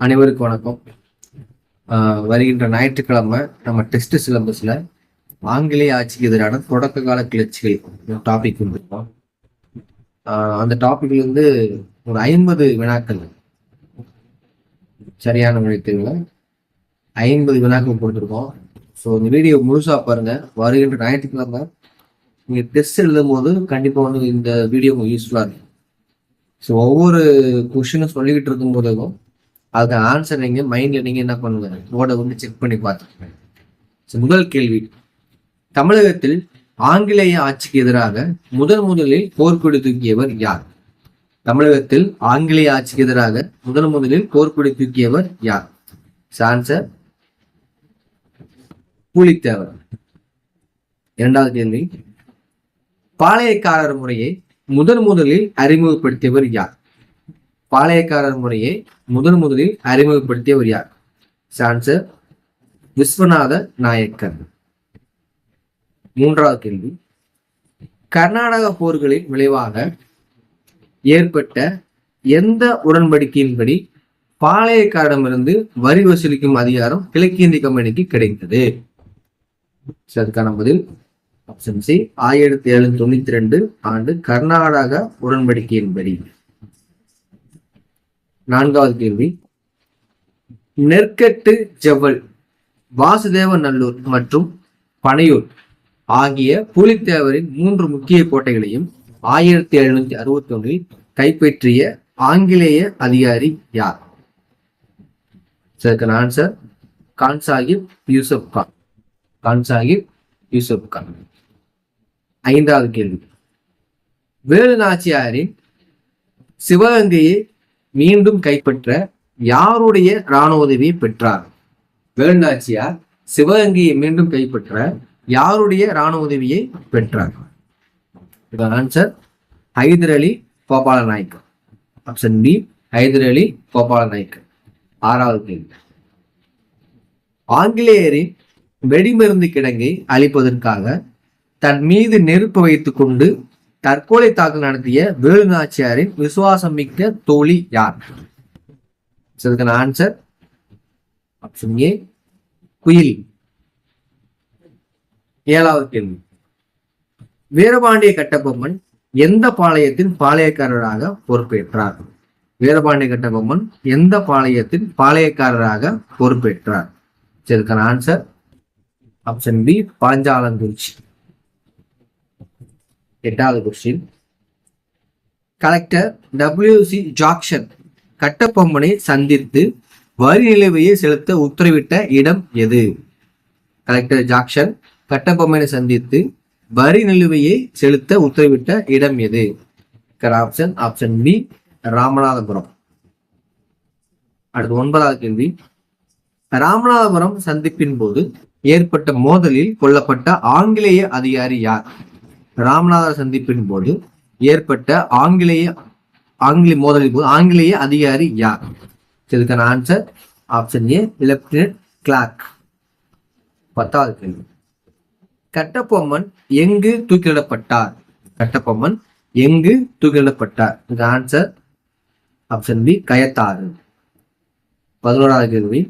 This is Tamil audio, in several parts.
அனைவருக்கும் வணக்கம். வருகின்ற ஞாயிற்றுக்கிழமை நம்ம டெஸ்ட் சிலபஸ்ல ஆங்கிலேய ஆட்சிக்கு எதிரான தொடக்க கால கிளர்ச்சிகள் டாபிக் வந்துருக்கோம். அந்த டாபிக்ல இருந்து ஒரு 50 வினாக்கள் சரியான விடை தேர்வுல 50 வினாக்கள் கொடுத்துருக்கோம். ஸோ இந்த வீடியோ முழுசா பாருங்க. வருகின்ற ஞாயிற்றுக்கிழமை நீங்க டெஸ்ட் எழுதும் போது கண்டிப்பா வந்து இந்த வீடியோ உங்களுக்கு யூஸ்ஃபுல்லா இருக்கும். ஸோ ஒவ்வொரு கொஸ்டினும் சொல்லிக்கிட்டு இருக்கும் போதும் அதுக்கு ஆன்சர் நீங்க மைண்ட்ல நீங்க என்ன பண்ணுங்க, போர்டை வந்து செக் பண்ணி பார்த்துக்கோங்க. முதல் கேள்வி, தமிழகத்தில் ஆங்கிலேய ஆட்சிக்கு எதிராக முதலில் போர்க்கொடி தூக்கியவர் யார்? தமிழகத்தில் ஆங்கிலேய ஆட்சிக்கு எதிராக முதலில் போர்க்கொடி தூக்கியவர் யார்? ஆன்சர் பூலித்தேவர். இரண்டாவது கேள்வி, பாளையக்காரர் முறையை முதலில் அறிமுகப்படுத்தியவர் யார்? பாளையக்காரர் முறையை முதலில் அறிமுகப்படுத்தியவர் யார்? ஆன்சர் விஸ்வநாத நாயக்கர். மூன்றாவது கேள்வி, கர்நாடக போர்களின் விளைவாக ஏற்பட்ட எந்த உடன்படிக்கையின்படி பாளையக்காரரிடமிருந்து வரி வசூலிக்கும் அதிகாரம் கிழக்கிந்திய கம்பெனிக்கு கிடைத்தது? அதுக்கான பதில் ஆப்ஷன் சி, 1792 ஆண்டு கர்நாடக உடன்படிக்கையின்படி. நான்காவது கேள்வி, நெற்கட்டு ஜவ்வல், வாசுதேவநல்லூர் மற்றும் பனையூர் ஆகிய பூலித்தேவரின் 3 முக்கிய கோட்டைகளையும் 1761 கைப்பற்றிய ஆங்கிலேய அதிகாரி யார்? இதற்கான ஆன்சர் கான் சாஹிப் யூசுப் கான். கான் சாஹிப் யூசுப் கான். ஐந்தாவது கேள்வி, வேலு நாச்சியாரின் சிவகங்கையை மீண்டும் கைப்பற்ற யாருடைய இராணுவ உதவியை பெற்றார்? வேலு நாச்சியார் சிவகங்கையை மீண்டும் கைப்பற்ற யாருடைய இராணுவ உதவியை பெற்றார்? ஆன்சர் ஹைதர் அலி கோபால நாயக். ஆப்ஷன் பி, ஹைதர் அலி கோபால நாயக். ஆறாவது கேள்வி, ஆங்கிலேயரின் வெடிமருந்து கிடங்கை அழிப்பதற்காக தன் மீது நெருப்பு வைத்துக் கொண்டு தற்கொலை தாக்குதல் நடத்திய வேலு நாச்சியாரின் விசுவாசம் மிக்க தோழி யார்? இதற்கான ஆன்சர் ஆப்ஷன் ஏ, குயிலி. ஏழாவது கேள்வி, வீரபாண்டிய கட்டபொம்மன் எந்த பாளையத்தின் பாளையக்காரராக பொறுப்பேற்றார்? வீரபாண்டிய கட்டபொம்மன் எந்த பாளையத்தின் பாளையக்காரராக பொறுப்பேற்றார்? இதற்கான ஆன்சர் ஆப்ஷன் பி, பாஞ்சாலங்குறிச்சி. எட்டாவது கொஸ்டின், கலெக்டர் WC ஜாக்சன் கட்டபொம்மனை சந்தித்து வரி நிலுவையை செலுத்த உத்தரவிட்ட இடம் எது? கலெக்டர் ஜாக்சன் கட்டபொம்மனை சந்தித்து வரி நிலுவையை செலுத்த உத்தரவிட்ட இடம் எது? Option option B, Ramanathapuram. அடுத்து 9வது கேள்வி, ராமநாதபுரம் சந்திப்பின் போது ஏற்பட்ட மோதலில் கொல்லப்பட்ட ஆங்கிலேய அதிகாரி யார்? ராமநாதபுரம் சந்திப்பின் போது ஏற்பட்ட ஆங்கிலேய மோதலின் போது ஆங்கிலேய அதிகாரி யார்? இதுக்கான answer option A, lieutenant Clarke. 10வது கேள்வி, கட்டபொம்மன் எங்கு தூக்கிலிடப்பட்டார்? கட்டபொம்மன் எங்கு தூக்கிலிடப்பட்டார்? இதுக்கு ஆன்சர் ஆப்ஷன் பி, கயத்தாறு. 11வது கேள்வி,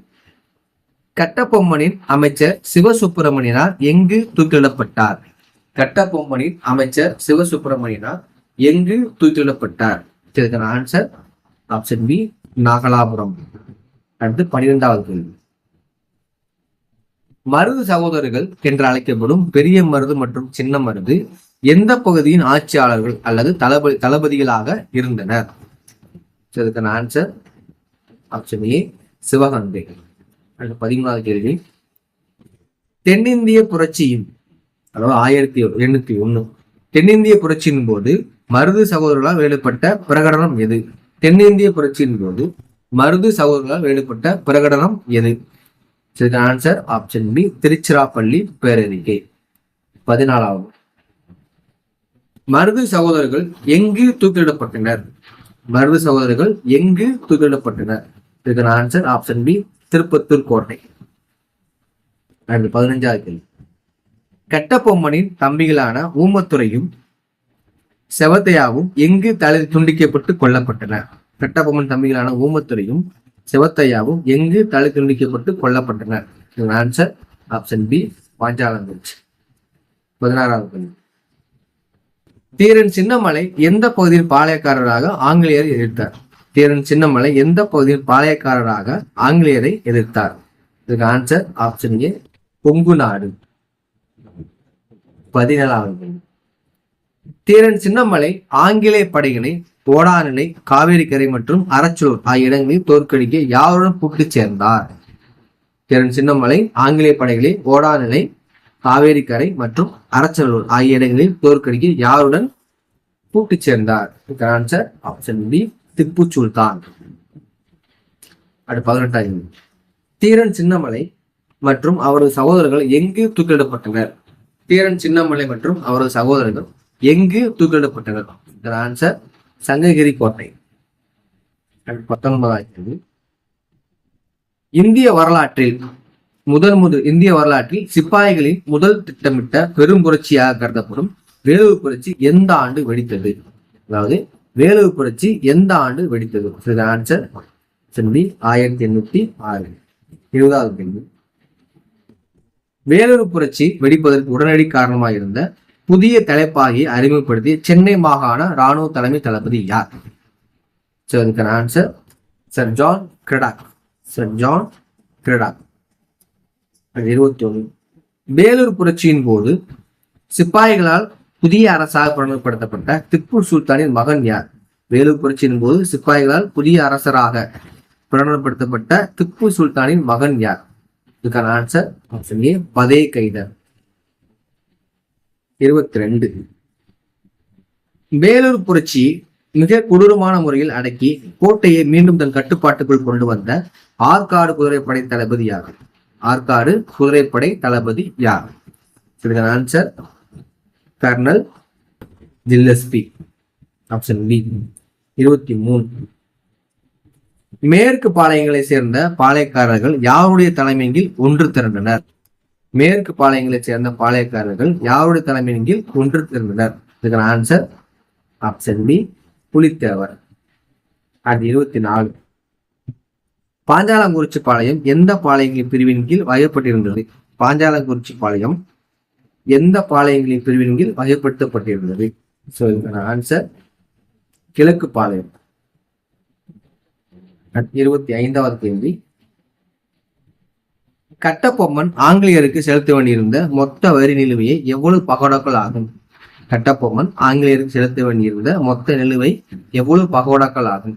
கட்டபொம்மனின் அமைச்சர் சிவசுப்பிரமணியனார் எங்கு தூக்கிலிடப்பட்டார்? கட்டபொம்மனின் அமைச்சர் சிவசுப்பிரமணியனார் எங்கு தூக்கிலிடப்பட்டார்? இதற்கான ஆன்சர் ஆப்ஷன் பி, நாகலாபுரம். அடுத்து 12வது கேள்வி, மருது சகோதரர்கள் என்று அழைக்கப்படும் பெரிய மருது மற்றும் சின்ன மருது எந்த பகுதியின் ஆட்சியாளர்கள் அல்லது தளபதிகளாக இருந்தனர்? இதற்கான ஆன்சர் ஆப்ஷன் ஏ, சிவகங்கை. 13வது கேள்வி, தென்னிந்திய புரட்சியின் அதாவது 1801 தென்னிந்திய புரட்சியின் போது மருது சகோதரர்களால் வெளிப்பட்ட பிரகடனம் எது? தென்னிந்திய புரட்சியின் போது மருது சகோதரர்களால் வெளிப்பட்ட பிரகடனம் எது? ஆன்சர் ஆப்ஷன் பி, திருச்சிராப்பள்ளி பேரறிக்கை. 14வது, மருது சகோதரர்கள் எங்கு தூக்கிலிடப்பட்டனர்? மருது சகோதரர்கள் எங்கு தூக்கிலிடப்பட்டனர்? இதுக்கான ஆன்சர் ஆப்ஷன் பி, திருப்பத்தூர் கோட்டை. 15வது கேள்வி, கட்டபொம்மனின் தம்பிகளான ஊமத்துரையும் செவத்தையாவும் எங்கு தலை துண்டிக்கப்பட்டு கொல்லப்பட்டனர்? கட்டபொம்மன் தம்பிகளான ஊமத்துரையும் சிவத்தையாவும் எங்கு தலை துண்டிக்கப்பட்டு கொல்லப்பட்டனர்? Answer option B, Panchalankurichi. 16வது கேள்வி. தீரன் சின்னமலை எந்த பகுதியில் பாளையக்காரராக ஆங்கிலேயரை எதிர்த்தார்? தீரன் சின்னமலை எந்த பகுதியில் பாளையக்காரராக ஆங்கிலேயரை எதிர்த்தார்? இதுக்கு ஆன்சர் ஆப்ஷன் ஏ, கொங்கு நாடு. 17வது கேள்வி. தீரன் சின்னமலை ஆங்கிலேய படைகளை ஓடாநிலை, காவேரிக்கரை மற்றும் அரச்சலூர் ஆகிய இடங்களில் தோற்கடிக்க யாருடன் கூட்டு சேர்ந்தார்? தீரன் சின்னமலை ஆங்கிலேய படைகளை ஓடாநிலை, காவேரிக்கரை மற்றும் அரச்சலூர் ஆகிய இடங்களில் தோற்கடிக்க யாருடன் கூட்டு சேர்ந்தார்? Answer option B, Tipu Sultan. அடுத்து 18வது. தீரன் சின்னமலை மற்றும் அவரது சகோதரர்கள் எங்கு தூக்கிலிடப்பட்டனர்? தீரன் சின்னமலை மற்றும் அவரது சகோதரர்கள் எங்கு தூக்கிலிடப்பட்டனர்? ஆன்சர் சங்ககிரி கோட்டை. 19வது. இந்திய வரலாற்றில் சிப்பாய்களின் முதல் திட்டமிட்ட பெரும் புரட்சியாக கருதப்படும் வேலூர் புரட்சி எந்த ஆண்டு வெடித்தது? அதாவது வேலூர் புரட்சி எந்த ஆண்டு வெடித்தது? ஆன்சர் 1806. 20வது கேள்வி. வேலூர் புரட்சி வெடிப்பதற்கு உடனடி காரணமாக இருந்த புதிய தலைப்பாகியை அறிமுகப்படுத்திய சென்னை மாகாண இராணுவ தலைமை தளபதி யார்? Answer sir John Cradock. 21. Vellore புரட்சியின் போது சிப்பாய்களால் புதிய அரசாக பிரகடனப்படுத்தப்பட்ட திப்பு சுல்தானின் மகன் யார்? வேலூர் புரட்சியின் போது சிப்பாய்களால் புதிய அரசராக பிரகடனப்படுத்தப்பட்ட திப்பு சுல்தானின் மகன் யார்? இதுக்கான ஆன்சர் ஆப்ஷன் ஏ, பதே கைதர். 22. வேலூர் புரட்சி மிக கொடூரமான முறையில் அடக்கி கோட்டையை மீண்டும் தன் கட்டுப்பாட்டுக்குள் கொண்டு வந்த ஆற்காடு குதிரைப்படை தளபதி யார்? ஆற்காடு குதிரைப்படை தளபதி யார்? இதுக்கான answer colonel Gillespie. Option B. 23. மேற்கு பாளையங்களை சேர்ந்த பாளையக்காரர்கள் யாருடைய தலைமையின் ஒன்று திரண்டனர்? மேற்கு பாளையங்களை சேர்ந்த பாளையக்காரர்கள் யாருடைய தலைமையின் ஒன்று திரண்டனர்? இதுக்கான ஆன்சர் ஆப்ஷன் பி, புலித்தேவர். அது 24. பாஞ்சாலங்குறிச்சி பாளையம் எந்த பாளையங்களின் பிரிவின் கீழ் வகைப்பட்டிருந்தது? பாஞ்சாலங்குறிச்சி பாளையம் எந்த பாளையங்களின் பிரிவின் கீழ் வகைப்படுத்தப்பட்டிருந்தது? இதுக்கான ஆன்சர் கிழக்கு பாளையம். 25வது கேள்வி. கட்டபொம்மன் ஆங்கிலேயருக்கு செலுத்த வேண்டியிருந்த மொத்த வரி நிலுவையை எவ்வளவு பகோடாக்கள் ஆகும்? கட்டபொம்மன் ஆங்கிலேயருக்கு செலுத்த வேண்டியிருந்த மொத்த நிலுவை எவ்வளவு பகோடாக்கள் ஆகும்?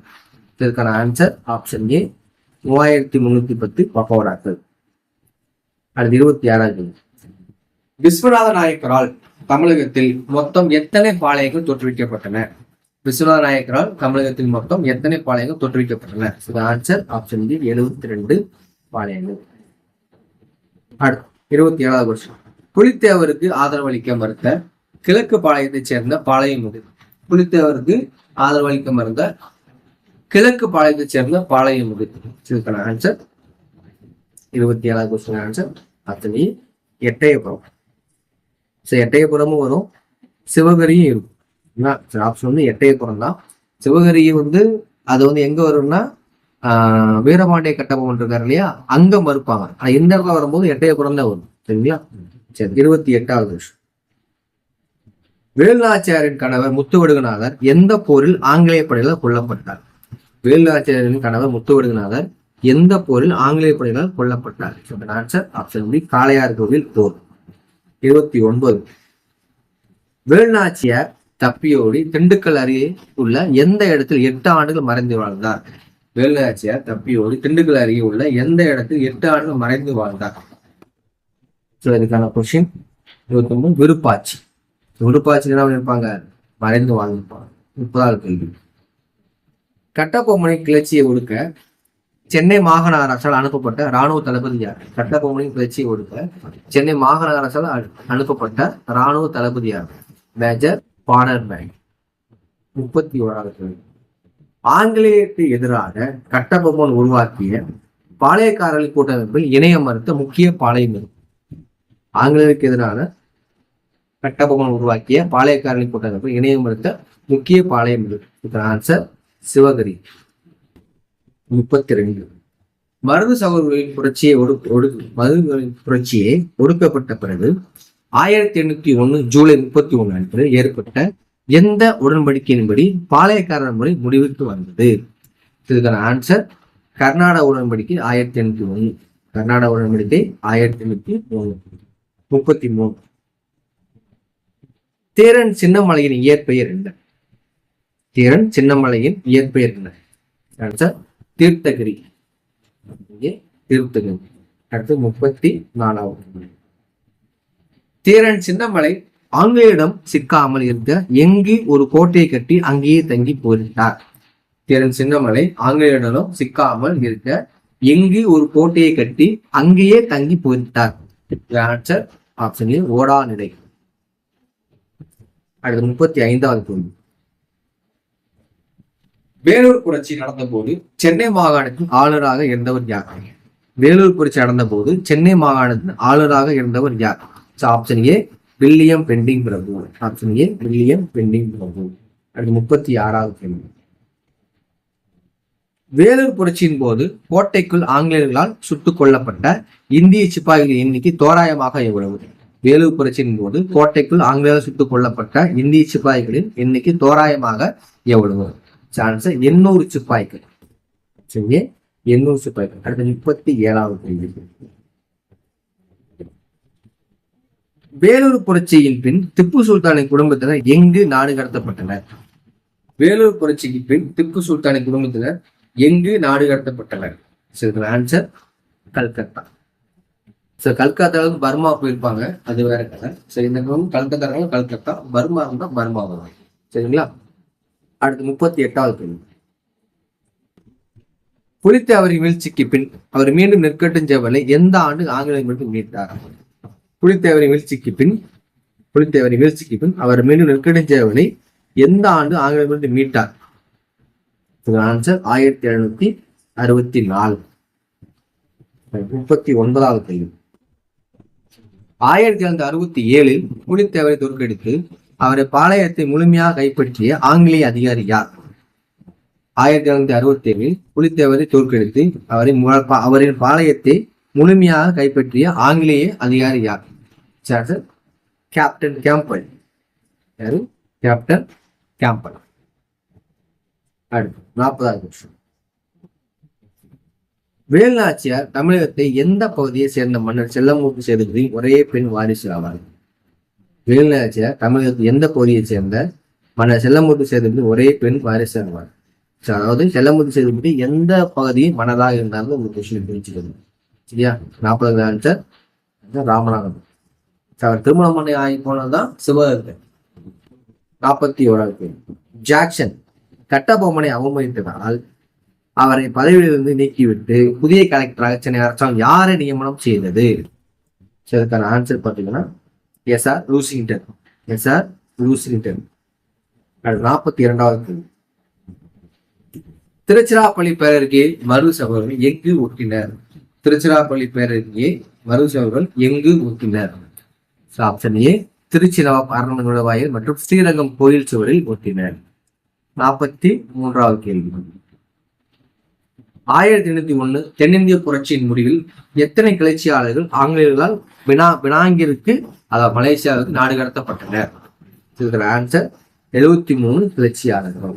இதற்கான ஆன்சர் ஆப்ஷன் ஏ, 3310 பகோடாக்கள். அடுத்து 26வது கேள்வி. விஸ்வநாத நாயக்கரால் தமிழகத்தில் மொத்தம் எத்தனை பாளையங்கள் தோற்றுவிக்கப்பட்டன? விஸ்வநாத நாயக்கரால் தமிழகத்தில் மொத்தம் எத்தனை பாளையங்கள் தோற்றுவிக்கப்பட்டன? ஆன்சர் ஆப்ஷன் பி, 72 பாளையங்கள். அடுத்து 27வது வருஷம். புலித்தேவருக்கு ஆதரவளிக்க மறுத்த கிழக்கு பாளையத்தைச் சேர்ந்த பாளையம் இது. புலித்தேவருக்கு ஆதரவளிக்க மறுத்த கிழக்கு பாளையத்தைச் சேர்ந்த பாளையம் இது. இதுக்கான ஆன்சர் 27வது question answer option A, Ettayapuram. எட்டயபுரமும் வரும், சிவகரியும் இருக்கும். ஆப்ஷன் வந்து எட்டயபுரம் தான். சிவகரி அது எங்க வரும்னா வீரபாண்டிய கட்டபொம்மன் இருக்காரு இல்லையா, அங்க மறுப்பாங்க. ஆனா இந்த இடத்துல வரும்போது எட்டயபுரம் தான் வரும். சரிங்களா? சரி. 28வது வருஷம். வேலுநாச்சியாரின் கணவர் முத்துவடுகநாதர் எந்த போரில் ஆங்கிலேய படைகளால் கொல்லப்பட்டார்? வேலுநாச்சியாரின் கணவர் முத்துவடுகநாதர் எந்த போரில் ஆங்கிலேய படைகளால் கொல்லப்பட்டார்? ஆன்சர் ஆப்ஷன் பி, காளையார்கோவில் போர். 29. வேலுநாச்சியார் தப்பியோடி திண்டுக்கல் அருகே உள்ள எந்த இடத்தில் 8 ஆண்டுகள் மறைந்து வாழ்ந்தார்? வேலுநாச்சியார் தப்பியோடி திண்டுக்கல் அருகே உள்ள எந்த இடத்தில் 8 ஆண்டுகள் மறைந்து வாழ்ந்தார்? இதுக்கான கொஸ்டின் 29. விருப்பாட்சி. விருப்பாட்சி என்ன பண்ணிருப்பாங்க? மறைந்து வாழ்ந்திருப்பாங்க. 30வது கேள்வி. கட்டபொம்மனின் கிளர்ச்சியை ஒடுக்க சென்னை மாகாண அரசால் அனுப்பப்பட்ட இராணுவ தளபதி யார்? கட்டபொம்மனின் கிளர்ச்சியை ஒடுக்க சென்னை மாகாண அரசால் அனுப்பப்பட்ட இராணுவ தளபதி யார்? மேஜர் பானர்பேக். 31வது கேள்வி. ஆங்கிலேயருக்கு எதிராக கட்டபொம்மன் உருவாக்கிய பாளையக்காரர்கள் கூட்டமைப்பில் இணைய மறுத்த முக்கிய பாளையம் இது. ஆங்கிலேயருக்கு எதிரான கட்டபொம்மன் உருவாக்கிய பாளையக்காரர்கள் கூட்டமைப்பில் இணைய மறுத்த முக்கிய பாளையம் இது. ஆன்சர் சிவகரி. 32. மருது சகோதரர்களின் புரட்சியை ஒடுக்கப்பட்ட பிறகு 1801 ஜூலை 31 அன்று ஏற்பட்ட எந்த உடன்படிக்கையின்படி பாளையக்காரர் முறை முடிவுக்கு வந்தது? இதுக்கான ஆன்சர் கர்நாடக உடன்படிக்கை 1801. கர்நாடக உடன்படிக்கை 1833. தேரன் சின்னமலையின் இயற்பெயர் என்ன? தேரன் சின்னமலையின் இயற்பெயர் என்ன? ஆன்சர் தீர்த்தகிரி. தீர்த்தகிரி. அடுத்து 34வது. தேரன் சின்னமலை ஆங்கிலேயரிடம் சிக்காமல் இருந்த எங்கு ஒரு கோட்டையை கட்டி அங்கேயே தங்கி போரிட்டார்? தேரன் சின்னமலை ஆங்கிலேயரிடம் சிக்காமல் இருக்க எங்கு ஒரு கோட்டையை கட்டி அங்கேயே தங்கி போரிட்டார்? Answer option A Odanilai. அடுத்து 35வது கேள்வி. வேலூர் புரட்சி நடந்த போது சென்னை மாகாணத்தின் ஆளுநராக இருந்தவர் யார்? வேலூர் புரட்சி நடந்த போது சென்னை மாகாணத்தின் ஆளுநராக இருந்தவர் யார்? ஆப்ஷன் ஏ வில்லியம் பெண்டிங் பிரபு. ஆப்ஷன் ஏ வில்லியம் பெண்டிங் பிரபு. அடுத்து 36வது கேள்வி. வேலூர் புரட்சியின் போது கோட்டைக்குள் ஆங்கிலேயர்களால் சுட்டுக் கொல்லப்பட்ட இந்திய சிப்பாய்களின் எண்ணிக்கை தோராயமாக எவ்வளவு? வேலூர் புரட்சியின் போது கோட்டைக்குள் ஆங்கிலேயர்கள் சுட்டுக் கொல்லப்பட்ட இந்திய சிப்பாய்களின் எண்ணிக்கை தோராயமாக எவ்வளவு? சான்ஸ் 800 சிப்பாய்கள். சரி, 800 சிப்பாய்கள். அடுத்து 37வது கேள்வி. வேலூர் புரட்சியின் பின் திப்பு சுல்தானின் குடும்பத்தினர் எங்கு நாடு கடத்தப்பட்டனர்? வேலூர் புரட்சிக்கு பின் திப்பு சுல்தானின் குடும்பத்தினர் எங்கு நாடு கடத்தப்பட்டனர்? ஆன்சர் கல்கத்தா. கல்கத்தாவில் பர்மா போயிருப்பாங்க, அது வேற கதை. சரி, இந்த கல்கத்தா கல்கத்தா, பர்மா இருந்தா பர்மா வரும். சரிங்களா? அடுத்து 38வது கேள்வி. புலித்தேவரின் வீழ்ச்சிக்கு பின் அவர் மீண்டும் நெற்கட்டுஞ்சேவலை எந்த ஆண்டு ஆங்கிலேயர்களுக்கு மீட்டார்? புலித்தேவரின் வீழ்ச்சிக்கு பின் அவர் மீண்டும் நெற்கட்டுஞ்சேவலை எந்த ஆண்டு ஆங்கிலேயர்களுக்கு மீட்டார்? ஆன்சர் 1764. 39வது கேள்வி. 1767 புலித்தேவரை தோற்கடித்து அவரை பாளையத்தை முழுமையாக கைப்பற்றிய ஆங்கிலேய அதிகாரி யார்? 1767 புலித்தேவரை தோற்கடித்து அவரின் பாளையத்தை முழுமையாக கைப்பற்றிய ஆங்கிலேய அதிகாரி யார்? Captain Campbell. யாரு? Captain Campbell. அடுத்து 40வது கொஸ்டின். வேலுநாச்சியார் தமிழகத்தை எந்த பகுதியை சேர்ந்த மன்னர் செல்லமுத்து சேதுபதியின் ஒரே பெண் வாரிசு ஆவார்? வேலுநாச்சியார் தமிழகத்தை எந்த பகுதியை சேர்ந்த மன்னர் செல்லமுத்து சேதுபதி ஒரே பெண் வாரிசு ஆவார்? அதாவது செல்லமுத்து சேதுபதி எந்த பகுதியும் மன்னராக இருந்தாலும் ஒரு கொஸ்டின் பிரிச்சுக்கணும். சரியா? 40வது ஆன்சர் ராமநாதபுரம். அவர் திருமணம் பண்ணி ஆகி போனதுதான் சிவகங்கை. 41வது கேள்வி. ஜாக்சன் கட்டபொம்மனை அவமதித்ததால் அவரை பதவியிலிருந்து நீக்கிவிட்டு புதிய கலெக்டராக சென்னை அரசாங்கம் யாரை நியமனம் செய்தது? அதற்கான ஆன்சர் பார்த்தீங்கன்னா எஸ்ஆர் லூசிங்டன். 42வது கேள்வி. திருச்சிராப்பள்ளி பேரருகே மருது சகோதரர்கள் எங்கு ஒட்டினர்? திருச்சிராப்பள்ளி பேரருகே மருது சகோதரர்கள் எங்கு ஒட்டினர்? ஆப்ஷன் ஏ திருச்சி நவாப் அரண்மனை நுழைவாயில் மற்றும் ஸ்ரீரங்கம் கோயில் சுவரில் ஒட்டினர். 43வது கேள்வி. 1801 தென்னிந்திய புரட்சியின் முடிவில் எத்தனை கிளர்ச்சியாளர்கள் ஆங்கிலேயர்களால் பினாங்கிற்கு, அதாவது மலேசியாவுக்கு நாடு கடத்தப்பட்டனர்? இதுக்கு ஆன்சர் 73 கிளர்ச்சியாளர்கள்.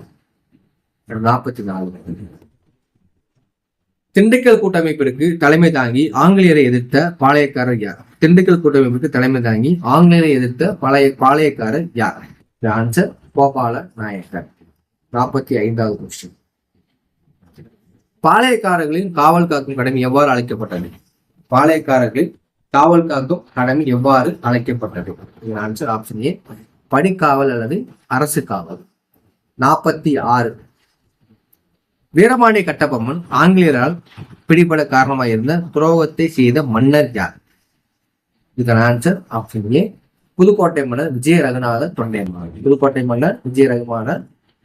44. திண்டுக்கல் கூட்டமைப்பிற்கு தலைமை தாங்கி ஆங்கிலேயரை எதிர்த்த பாளையக்காரர் யார்? திண்டுக்கல் கூட்டமைப்பிற்கு தலைமை தாங்கி ஆங்கிலேயரை எதிர்த்த பாளையக்காரர் யார்? ஆன்சர் கோபால நாயக்கர். 45வது கொஸ்டின். பாளையக்காரர்களின் காவல் காக்கும் கடமை எவ்வாறு அழைக்கப்பட்டது? பாளையக்காரர்களின் காவல் காக்கும் கடமை எவ்வாறு அழைக்கப்பட்டது? ஆன்சர் ஆப்ஷன் ஏ பணிக்காவல் அல்லது அரசு காவல். 46. வீரபாண்டிய கட்டபொம்மன் ஆங்கிலேயரால் பிடிபட காரணமாக இருந்த துரோகத்தை செய்த மன்னர் யார்? இதுக்கான ஆன்சர் ஆப்ஷன் ஏ புதுக்கோட்டை மன்னர் விஜய ரகுநாத தொண்டைமான். புதுக்கோட்டை மன்னர் விஜய ரகுநாத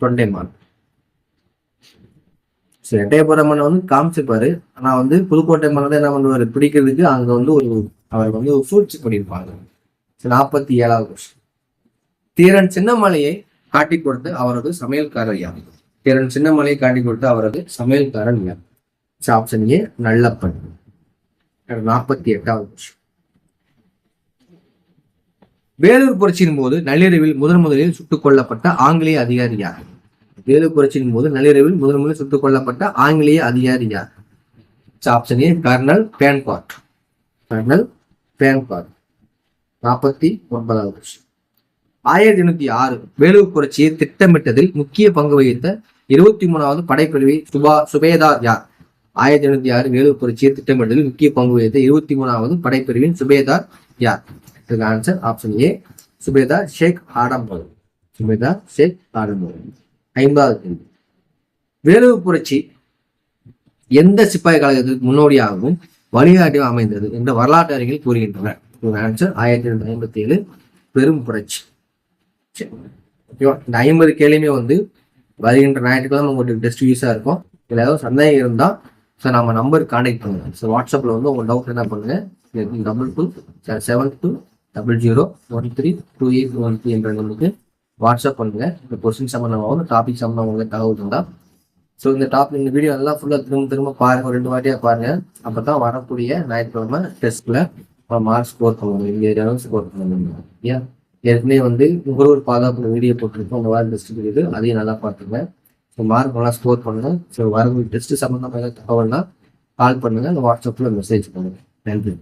தொண்டைமான். எட்டயபுரம் மன்னர் காமிச்சிருப்பாரு. ஆனா புதுக்கோட்டை மன்னர் என்ன பண்ணுவாரு, பிடிக்கிறதுக்கு அங்க அவர் ஒரு சூழ்ச்சி பண்ணியிருப்பாங்க. 47வது கொஸ்டின். தீரன் சின்னமலையை காட்டிக் கொடுத்து அவரது சமையல்காரர் யார்? தீரன் சின்னமலையை காட்டிக் கொடுத்து அவரது சமையல்காரன் யார்? Option A Nallappan. 48வது கொஸ்டின். வேலூர் புரட்சியின் போது நள்ளிரவில் முதலில் சுட்டுக் கொல்லப்பட்ட ஆங்கிலேய அதிகாரி யார்? வேலூர் புரட்சியின் போது நள்ளிரவில் முதலில் சுட்டுக் கொல்லப்பட்ட ஆங்கிலேய அதிகாரி யார்? Option A colonel Fancourt. Colonel Fancourt. 49வது கொஸ்டின். 1806 வேலூர் புரட்சியை திட்டமிட்டதில் முக்கிய பங்கு வகித்த 23வது படைப்பிரிவை சுபேதார் யார்? 1806 வேலூர் புரட்சியை திட்டமிட்டதில் முக்கிய பங்கு வகித்த 23வது படைப்பிரிவின் சுபேதார் யார்? இதுக்கு ஆன்சர் ஆப்ஷன் ஏ சுபேதார் ஷேக் ஆடம்பர். சுபேதார் ஷேக் ஆடம்பர். 50வது கேள்வி. வேலூர் புரட்சி எந்த சிப்பாய் கழகத்திற்கு முன்னோடியாகவும் வழிகாட்டியும் அமைந்தது என்ற வரலாற்று அறிஞர்கள் கூறுகின்றனர். ஆன்சர் 1857 பெரும் புரட்சி. இந்த 50 கேள்வியுமே வந்து வருகின்ற ஞாயிற்றுக்கிழமை உங்களுக்கு டெஸ்ட் யூஸா இருக்கும். இதுல ஏதாவது சந்தேகம் இருந்தா நம்ம நம்பருக்கு கான்டாக்ட் பண்ணுங்க. ஸோ வாட்ஸ்அப்ல வந்து உங்க டவுட் என்ன பண்ணுங்க 227200132813 என்ற நம்பருக்கு வாட்ஸ்அப் பண்ணுங்க. இந்த கொஸ்டின் சம்பந்தமாகவும் டாபிக் சம்பந்தமாக தகவல் இருந்தா. ஸோ இந்த டாபிக் இந்த வீடியோ எல்லாம் ஃபுல்லாக திரும்ப பாருங்க, 2 வாட்டியா பாருங்க. அப்பதான் வரக்கூடிய ஞாயிற்றுக்கிழமை டெஸ்ட்ல மார்க் ஸ்கோர் பண்ண முடியும். இந்த ஏரியாவும் ஸ்கோர் பண்ண முடியும். ஏன் ஏற்கனவே வந்து உங்களோட பாதுகாப்பு வீடியோ போட்டிருக்கோம். அந்த வாரம் டெஸ்ட் இருக்குது, அதையும் நல்லா பார்த்துங்க. ஸோ மார்க் நல்லா ஸ்கோர் பண்ணுங்க. ஸோ வரக்கூடிய டெஸ்ட் சம்பந்தமாக தகவல்னா கால் பண்ணுங்க, வாட்ஸ்அப்ல மெசேஜ் பண்ணுங்க. நன்றி.